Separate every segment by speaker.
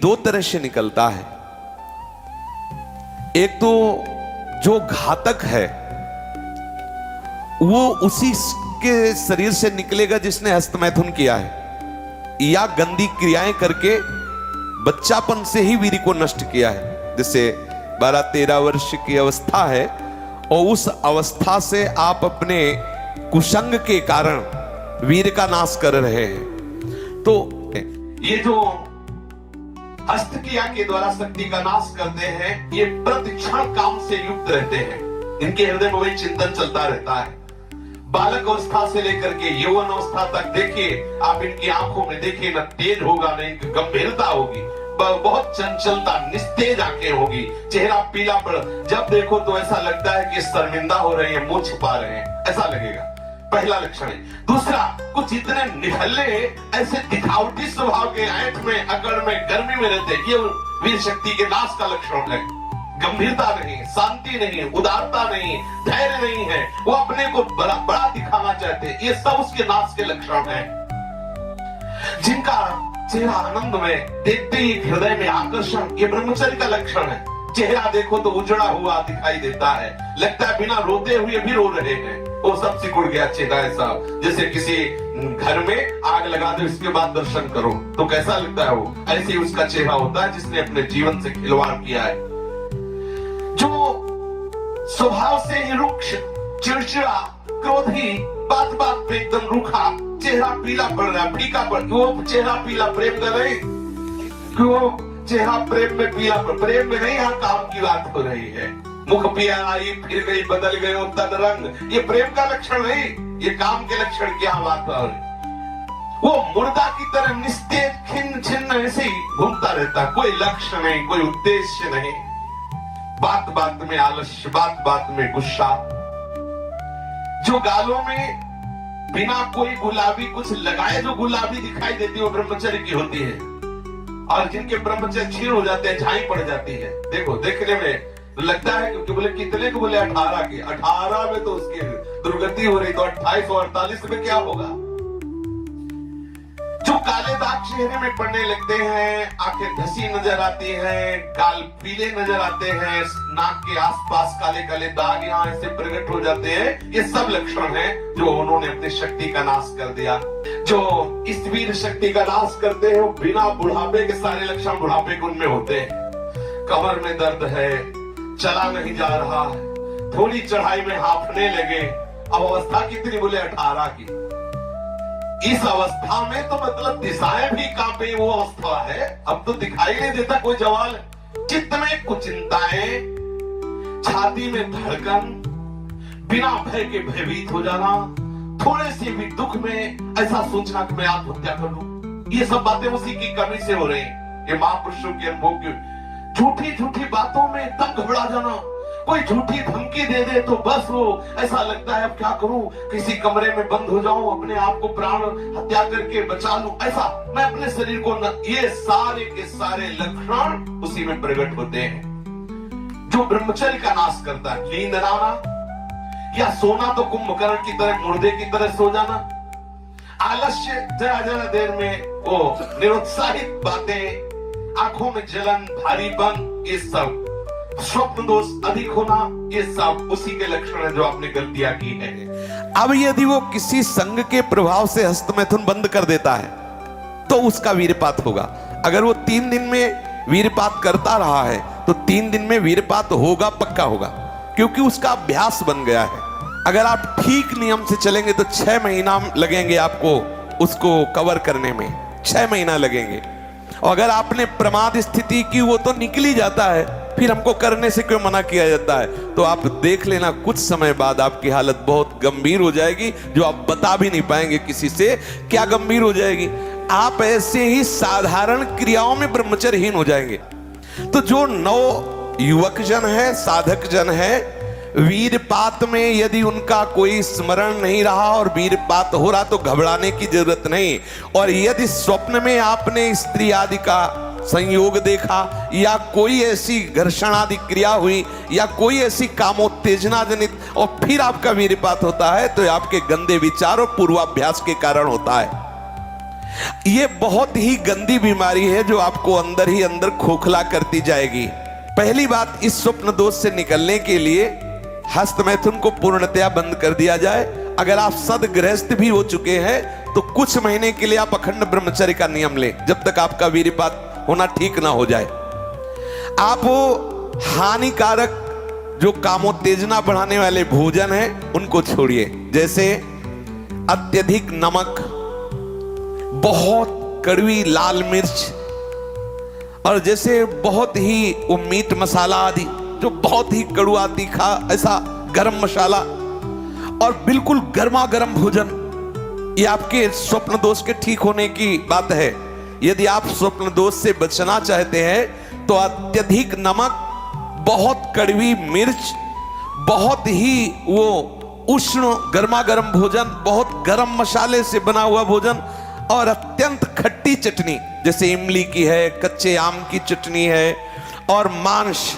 Speaker 1: दो तरह से निकलता है। एक तो जो घातक है वो उसी के शरीर से निकलेगा जिसने हस्तमैथुन किया है या गंदी क्रियाएं करके बच्चापन से ही वीर को नष्ट किया है। जैसे 12-13 वर्ष की अवस्था है और उस अवस्था से आप अपने कुसंग के कारण वीर का नाश कर रहे हैं। तो ये जो हस्त क्रिया के द्वारा शक्ति का नाश करते हैं, ये प्रतिक्षण काम से युक्त रहते हैं। इनके हृदय में वही चिंतन चलता रहता है। बालक अवस्था से लेकर के यौवन अवस्था तक देखिए आप, इनकी आंखों में देखिए न तेज होगा न इनकी गंभीरता होगी, बहुत चंचलता, निस्तेज आंखें होगी, चेहरा पीला पड़, जब देखो तो ऐसा लगता है कि शर्मिंदा हो रहे हैं, मुंह छुपा रहे हैं, ऐसा लगेगा। पहला लक्षण है। दूसरा, कुछ इतने निठल्ले ऐसे दिखावटी स्वभाव के, ऐंठ में, अकड़ में, गर्मी में रहते, ये वीर शक्ति के नाश का लक्षण है। गंभीरता नहीं, शांति नहीं, उदारता नहीं, धैर्य नहीं है, वो अपने को बड़ा बड़ा दिखाना चाहते हैं, ये सब उसके नाश के लक्षण हैं। जिनका चेहरा आनंद में, देखते ही हृदय में आकर्षण, ये ब्रह्मचर्य का लक्षण है। चेहरा देखो तो उजड़ा हुआ दिखाई देता है, लगता है बिना रोते हुए भी रो रहे हैं, वो सब सिकुड़ गया चेहरा ऐसा, जैसे किसी घर में आग लगा दो इसके बाद दर्शन करो तो कैसा लगता है वो, ऐसे ही उसका चेहरा होता है जिसने अपने जीवन से खिलवाड़ किया है। जो स्वभाव से ही रुक्ष, चिड़चिड़ा, क्रोधी, बात बात पे एकदम रूखा, चेहरा पीला पड़ रहा है, फीका पड़, वो चेहरा पीला प्रेम का नहीं, क्यों चेहरा प्रेम में पीला पड़, प्रेम में नहीं, यहाँ काम की बात हो रही है। मुख पिया आई फिर गई, बदल गए तन रंग, ये प्रेम का लक्षण नहीं, ये काम के लक्षण की यहाँ बात हो रही। वो मुर्दा की तरह निस्तेज, खिन्न छिन्न ऐसे ही घूमता रहता, कोई लक्ष्य नहीं, कोई उद्देश्य नहीं, बात बात में आलस्य, बात बात में गुस्सा। जो गालों में बिना कोई गुलाबी कुछ लगाए जो गुलाबी दिखाई देती है वो ब्रह्मचर्य की होती है, और जिनके ब्रह्मचर्य क्षीण हो जाते हैं, झाई पड़ जाती है। देखो देखने में तो लगता है क्योंकि बोले कितने को, बोले 18 की, 18 में तो उसकी दुर्गति हो रही, तो 28 और 48 में क्या होगा। जो काले दाग चेहरे में पड़ने लगते हैं, आंखें धसी नजर आती हैं, गाल पीले नजर आते हैं, नाक के आसपास काले काले दाग यहाँ ऐसे प्रकट हो जाते हैं, ये सब लक्षण हैं जो उन्होंने अपनी शक्ति का नाश कर दिया। जो इस वीर शक्ति का नाश करते हैं वो बिना बुढ़ापे के सारे लक्षण बुढ़ापे के उनमें होते हैं। कमर में दर्द है, चला नहीं जा रहा, थोड़ी चढ़ाई में हांफने लगे, अब अवस्था कितनी, बोले 18 की। इस अवस्था में तो मतलब दिशाएं भी कांपे, वो अवस्था है, अब तो दिखाई नहीं देता कोई जवाल। चित्त में कुचिंताएं, छाती में धड़कन, बिना भय के भयभीत हो जाना, थोड़े से भी दुख में ऐसा सोचना कि मैं आत्महत्या कर लूं, ये सब बातें उसी की कमी से हो रही। ये महापुरुषों के अनुभव की झूठी झूठी बातों में एकदम घबरा जाना, कोई झूठी धमकी दे दे तो बस वो ऐसा लगता है अब क्या करूं, किसी कमरे में बंद हो जाऊं, अपने आप को प्राण हत्या करके बचा लूं, ऐसा मैं अपने शरीर को न, ये सारे के सारे लक्षण उसी में प्रकट होते हैं। जो ब्रह्मचर्य का नाश करता है, नींद ना आना या सोना तो कुंभकर्ण की तरह, मुर्दे की तरह सो जाना, आलस्य, जरा जरा देर में वो निरुत्साहित बातें, आंखों में जलन, भारीपन, ये सब स्वप्न दोष अधिक होना, ये सब उसी के लक्षण है जो आपने गलतियां की है। अब यदि वो किसी संग के प्रभाव से हस्तमैथुन बंद कर देता है तो उसका वीरपात होगा। अगर वो 3 दिन में वीरपात करता रहा है तो 3 दिन में वीरपात होगा, पक्का होगा, क्योंकि उसका अभ्यास बन गया है। अगर आप ठीक नियम से चलेंगे तो 6 महीना लगेंगे आपको उसको कवर करने में, 6 महीना लगेंगे। और अगर आपने प्रमाद स्थिति की, वो तो निकल ही जाता है, फिर हमको करने से क्यों मना किया जाता है। तो आप देख लेना कुछ समय बाद आपकी हालत बहुत गंभीर हो जाएगी, जो आप बता भी नहीं पाएंगे किसी से क्या गंभीर हो जाएगी। आप ऐसे ही साधारण क्रियाओं में ब्रह्मचर्यहीन हो जाएंगे। तो जो नव युवक जन है, साधक जन है, वीरपात में यदि उनका कोई स्मरण नहीं रहा और वीरपात हो रहा तो घबराने की जरूरत नहीं। और यदि स्वप्न में आपने स्त्री आदि का संयोग देखा या कोई ऐसी घर्षण आदि क्रिया हुई या कोई ऐसी कामोत्तेजना जनित और फिर आपका वीरपात होता है तो आपके गंदे विचार और पूर्वाभ्यास के कारण होता है। ये बहुत ही गंदी बीमारी है जो आपको अंदर ही अंदर खोखला करती जाएगी। पहली बात, इस स्वप्न दोष से निकलने के लिए हस्त मैथुन को पूर्णतया बंद कर दिया जाए। अगर आप सदगृहस्थ भी हो चुके हैं तो कुछ महीने के लिए आप अखंड ब्रह्मचर्य का नियम लें, जब तक आपका वीर्यपात होना ठीक ना हो जाए। आप वो हानिकारक जो कामोत्तेजना बढ़ाने वाले भोजन हैं उनको छोड़िए, जैसे अत्यधिक नमक, बहुत कड़वी लाल मिर्च, और जैसे बहुत ही वो मीट मसाला आदि जो बहुत ही कड़वा तीखा, ऐसा गरम मसाला, और बिल्कुल गर्मा गर्म भोजन। ये आपके स्वप्न दोष के ठीक होने की बात है। यदि आप स्वप्न दोष से बचना चाहते हैं तो अत्यधिक नमक, बहुत कड़वी मिर्च, बहुत ही वो उष्ण गर्मा गर्म भोजन, बहुत गर्म मसाले से बना हुआ भोजन, और अत्यंत खट्टी चटनी जैसे इमली की है, कच्चे आम की चटनी है, और मांस।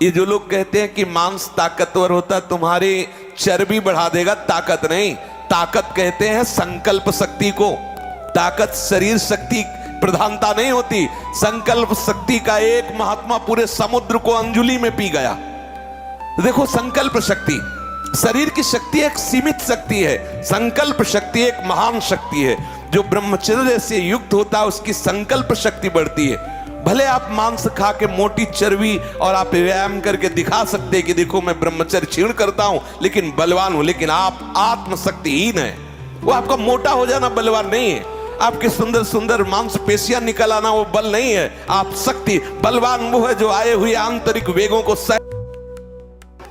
Speaker 1: ये जो लोग कहते हैं कि मांस ताकतवर होता है, तुम्हारी चर्बी बढ़ा देगा, ताकत नहीं। ताकत कहते हैं संकल्प शक्ति को। ताकत शरीर शक्ति प्रधानता नहीं होती। संकल्प शक्ति का एक महात्मा पूरे समुद्र को अंजुली में पी गया। देखो, संकल्प शक्ति, शरीर की शक्ति एक सीमित शक्ति है, संकल्प शक्ति एक महान शक्ति है। जो ब्रह्मचर्य से युक्त होता है उसकी संकल्प शक्ति बढ़ती है। भले आप मांस खा के मोटी चर्बी और आप व्यायाम करके दिखा सकते हैं कि देखो मैं ब्रह्मचर्य क्षीण करता हूं लेकिन बलवान हूं, लेकिन आप आत्मशक्तिहीन है। वो आपका मोटा हो जाना बलवान नहीं है, आपके सुंदर सुंदर मांसपेशियां निकल आना वो बल नहीं है। आप शक्ति, बलवान वो है जो आए हुए आंतरिक वेगों को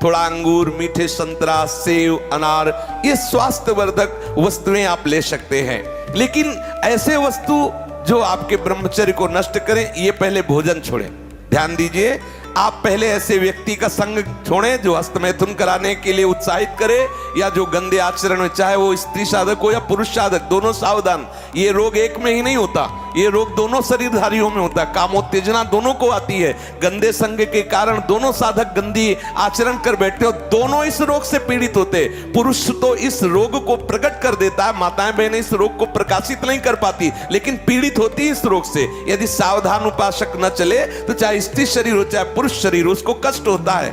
Speaker 1: थोड़ा अंगूर, मीठे संतरा, सेव, अनार, ये स्वास्थ्यवर्धक वस्तुएं आप ले सकते हैं। लेकिन ऐसे वस्तु जो आपके ब्रह्मचर्य को नष्ट करें, ये पहले भोजन छोड़ें। ध्यान दीजिए, आप पहले ऐसे व्यक्ति का संग छोड़ें जो हस्तमैथुन कराने के लिए उत्साहित करे या जो गंदे आचरण में, चाहे वो स्त्री साधक हो या पुरुष साधक, दोनों सावधान। ये रोग एक में ही नहीं होता, ये रोग दोनों शरीरधारियों में होता है। कामोत्तेजना दोनों को आती है। गंदे संग के कारण दोनों साधक गंदी आचरण कर बैठते हो, दोनों इस रोग से पीड़ित होते। पुरुष तो इस रोग को प्रकट कर देता है, माताएं बहनें इस रोग को प्रकाशित नहीं कर पाती, लेकिन पीड़ित होती है इस रोग से। यदि सावधान उपासक न चले तो चाहे स्त्री शरीर हो चाहे पुरुष शरीर, उसको कष्ट होता है।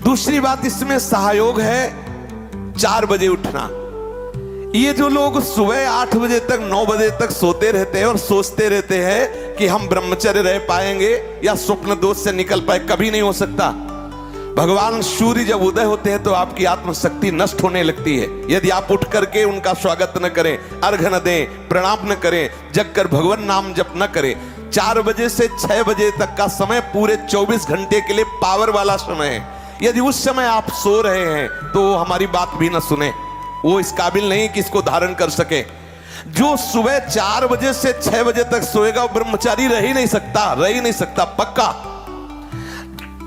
Speaker 1: दूसरी बात इसमें सहयोग है 4 बजे उठना। ये जो लोग सुबह 8 बजे तक 9 बजे तक सोते रहते हैं और सोचते रहते हैं कि हम ब्रह्मचर्य रह पाएंगे या स्वप्न दोष से निकल पाए, कभी नहीं हो सकता। भगवान सूर्य जब उदय होते हैं तो आपकी आत्मशक्ति नष्ट होने लगती है। यदि आप उठ करके उनका स्वागत न करें, अर्घ न दें, प्रणाम न करें, जग कर भगवान नाम जप न करें, 4 बजे से 6 बजे तक का समय पूरे 24 घंटे के लिए पावर वाला समय है। यदि उस समय आप सो रहे हैं तो हमारी बात भी न सुने, वो इस काबिल नहीं कि इसको धारण कर सके। जो सुबह 4 बजे से 6 बजे तक सोएगा वो ब्रह्मचारी रह ही नहीं सकता पक्का।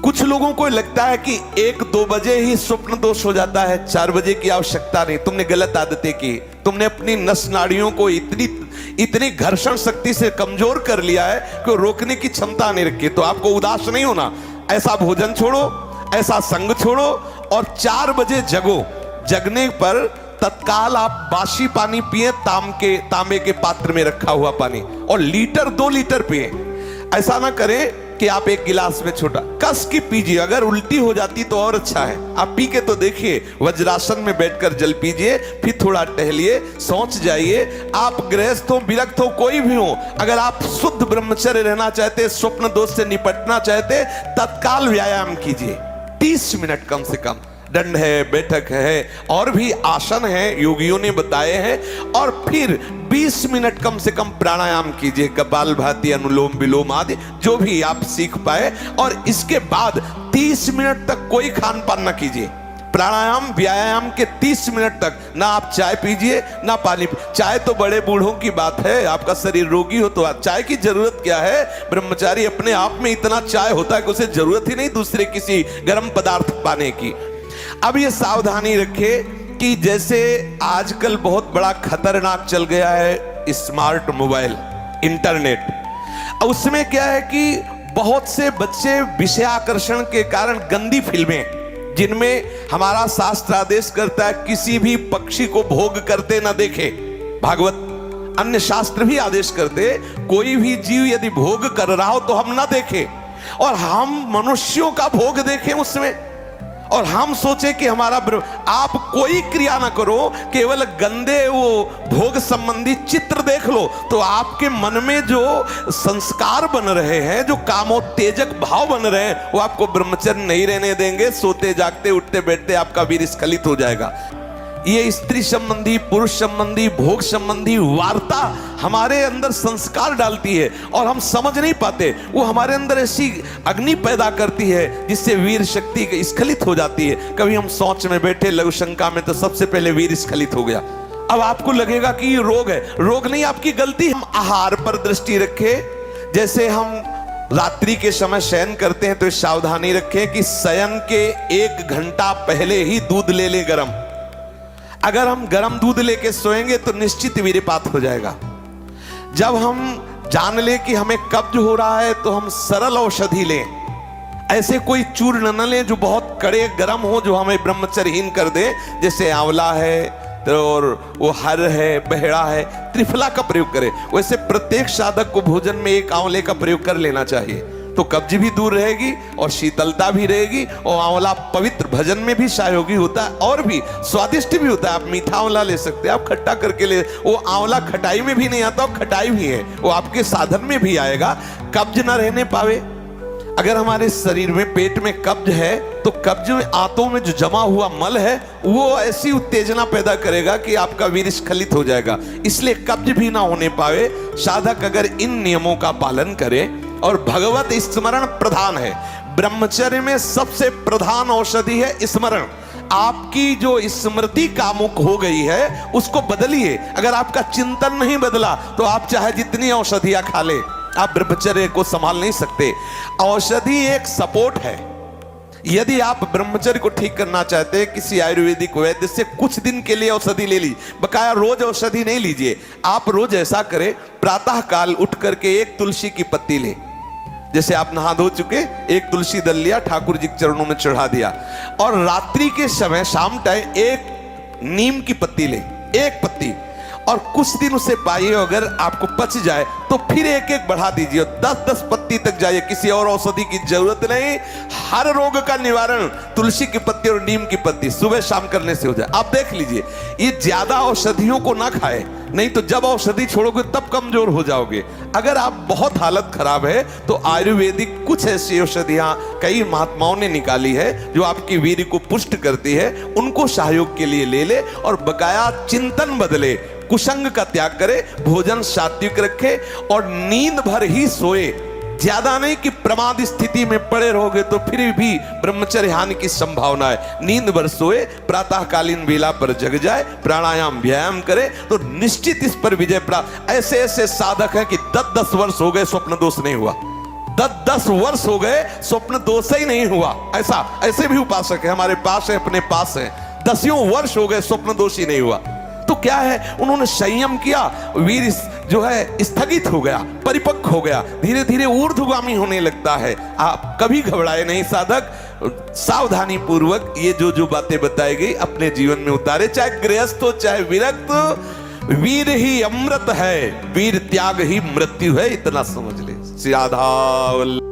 Speaker 1: कुछ लोगों को लगता है कि 1-2 बजे ही स्वप्न दोष हो जाता है, 4 बजे की आवश्यकता नहीं। तुमने गलत आदतें की, तुमने अपनी नस नाड़ियों को इतनी घर्षण शक्ति से कमजोर कर लिया है कि रोकने की क्षमता नहीं रखी। तो आपको उदास नहीं होना, ऐसा भोजन छोड़ो, ऐसा संग छोड़ो और 4 बजे जगो। जगने पर तत्काल आप बासी पानी पिए, तांबे के पात्र में रखा हुआ पानी, और 1-2 लीटर पिए। ऐसा ना करें कि आप 1 गिलास में छोटा कस की पीजिए। अगर उल्टी हो जाती तो और अच्छा है, आप पी के तो देखिए। वज्रासन में बैठकर जल पीजिए, फिर थोड़ा टहलिए, सोच जाइए। आप गृहस्थ हो, विरक्त हो, कोई भी हो, अगर आप शुद्ध ब्रह्मचर्य रहना चाहते, स्वप्न दोष से निपटना चाहते, तत्काल व्यायाम कीजिए। 30 मिनट कम से कम। दंड है, बैठक है, और भी आसन है योगियों ने बताए हैं। और फिर 20 मिनट कम से कम प्राणायाम कीजिए, कपालभाति, अनुलोम विलोम आदि जो भी आप सीख पाए। और इसके बाद 30 मिनट तक कोई खान पान न कीजिए। प्राणायाम व्यायाम के 30 मिनट तक ना आप चाय पीजिए ना पानी। चाय तो बड़े बूढ़ों की बात है, आपका शरीर रोगी हो तो चाय की जरूरत क्या है। ब्रह्मचारी अपने आप में इतना चाय होता है कि उसे जरूरत ही नहीं दूसरे किसी गर्म पदार्थ पाने की। अब ये सावधानी रखें कि जैसे आजकल बहुत बड़ा खतरनाक चल गया है स्मार्ट मोबाइल, इंटरनेट। उसमें क्या है कि बहुत से बच्चे विषयाकर्षण के कारण गंदी फिल्में, जिनमें हमारा शास्त्र आदेश करता है किसी भी पक्षी को भोग करते न देखे, भागवत अन्य शास्त्र भी आदेश करते, कोई भी जीव यदि भोग कर रहा हो तो हम ना देखें, और हम मनुष्यों का भोग देखें उसमें, और हम सोचे कि हमारा आप कोई क्रिया ना करो, केवल गंदे वो भोग संबंधी चित्र देख लो, तो आपके मन में जो संस्कार बन रहे हैं, जो कामोत्तेजक भाव बन रहे हैं, वो आपको ब्रह्मचर्य नहीं रहने देंगे। सोते जागते उठते बैठते आपका वीर स्खलित हो जाएगा। ये स्त्री संबंधी, पुरुष संबंधी, भोग संबंधी वार्ता हमारे अंदर संस्कार डालती है और हम समझ नहीं पाते। वो हमारे अंदर ऐसी अग्नि पैदा करती है जिससे वीर शक्ति स्खलित हो जाती है। कभी हम सोच में बैठे लघु शंका में, तो सबसे पहले वीर स्खलित हो गया। अब आपको लगेगा कि ये रोग है, रोग नहीं, आपकी गलती। हम आहार पर दृष्टि रखें। जैसे हम रात्रि के समय शयन करते हैं तो सावधानी रखें कि शयन के 1 घंटा पहले ही दूध ले लें गरम। अगर हम गरम दूध लेके सोएंगे तो निश्चित वीर्यपात हो जाएगा। जब हम जान लें कि हमें कब्ज हो रहा है तो हम सरल औषधि लें। ऐसे कोई चूर्ण न लें जो बहुत कड़े गरम हो, जो हमें ब्रह्मचर्यहीन कर दे। जैसे आंवला है और वो हर है, बहेड़ा है, त्रिफला का प्रयोग करें। वैसे प्रत्येक साधक को भोजन में 1 आंवले का प्रयोग कर लेना चाहिए, तो कब्ज भी दूर रहेगी और शीतलता भी रहेगी। और आंवला पवित्र भजन में भी सहयोगी होता है और भी स्वादिष्ट भी होता है। आप मीठा आंवला ले सकते हैं, आप खट्टा करके ले। वो आंवला खटाई में भी नहीं आता, और खटाई भी है, वो आपके साधन में भी आएगा, कब्ज ना रहने पावे। अगर हमारे शरीर में, पेट में कब्ज है तो कब्ज में, आंतों में जो जमा हुआ मल है, वो ऐसी उत्तेजना पैदा करेगा कि आपका वीर स्खलित हो जाएगा। इसलिए कब्ज भी ना होने पावे। साधक अगर इन नियमों का पालन करे, और भगवत स्मरण प्रधान है। ब्रह्मचर्य में सबसे प्रधान औषधि है स्मरण। आपकी जो स्मृति कामुक हो गई है उसको बदलिए। अगर आपका चिंतन नहीं बदला तो आप चाहे जितनी औषधियां खा ले, आप ब्रह्मचर्य को संभाल नहीं सकते। औषधि एक सपोर्ट है। यदि आप ब्रह्मचर्य को ठीक करना चाहते हैं, किसी आयुर्वेदिक वैद्य से कुछ दिन के लिए औषधि ले लीजिए, बकाया रोज औषधि नहीं लीजिए। आप रोज ऐसा करें, प्रातः काल उठ करके 1 तुलसी की पत्ती ले। जैसे आप नहा धो चुके, 1 तुलसी दल लिया, ठाकुर जी के चरणों में चढ़ा दिया, और रात्रि के समय शाम टाइम 1 नीम की पत्ती ले, 1 पत्ती, और कुछ दिन उसे पाइए। अगर आपको पच जाए तो फिर 1-1 बढ़ा दीजिए, 10-10 पत्ती तक जाइए। किसी और औषधि की जरूरत नहीं। हर रोग का निवारण तुलसी की पत्ती और नीम की पत्ती सुबह शाम करने से हो जाए। आप देख लीजिए, ये ज्यादा औषधियों को ना खाए, नहीं तो जब औषधि छोड़ोगे तब कमजोर हो जाओगे। अगर आप बहुत हालत खराब है तो आयुर्वेदिक कुछ ऐसी औषधियां कई महात्माओं ने निकाली है जो आपकी वीर्य को पुष्ट करती है, उनको सहयोग के लिए ले ले। और बकाया चिंतन बदले, कुसंग का त्याग करे, भोजन सात्विक रखे और नींद भर ही सोए। ज्यादा नहीं कि प्रमाद स्थिति में पड़े रहोगे तो फिर भी ब्रह्मचर्य हानि की संभावना है। नींद भर सोए, प्रातःकालीन वेला पर जग जाए, प्राणायाम व्यायाम करे तो निश्चित इस पर विजय प्राप्त। ऐसे ऐसे साधक हैं कि 10-10 वर्ष हो गए स्वप्न दोष नहीं हुआ, 10-10 वर्ष हो गए स्वप्न दोष ही नहीं हुआ। ऐसे भी उपासक है हमारे पास है, अपने पास है, 10 वर्ष हो गए स्वप्न दोष ही नहीं हुआ। तो क्या है, उन्होंने संयम किया, वीर जो है स्थगित हो गया, परिपक्व हो गया, धीरे धीरे ऊर्ध्वगामी होने लगता है। आप कभी घबराए नहीं साधक, सावधानी पूर्वक ये जो बातें बताई गई अपने जीवन में उतारे। चाहे गृहस्थ हो चाहे विरक्त, वीर ही अमृत है, वीर त्याग ही मृत्यु है, इतना समझ ले। श्री राधा।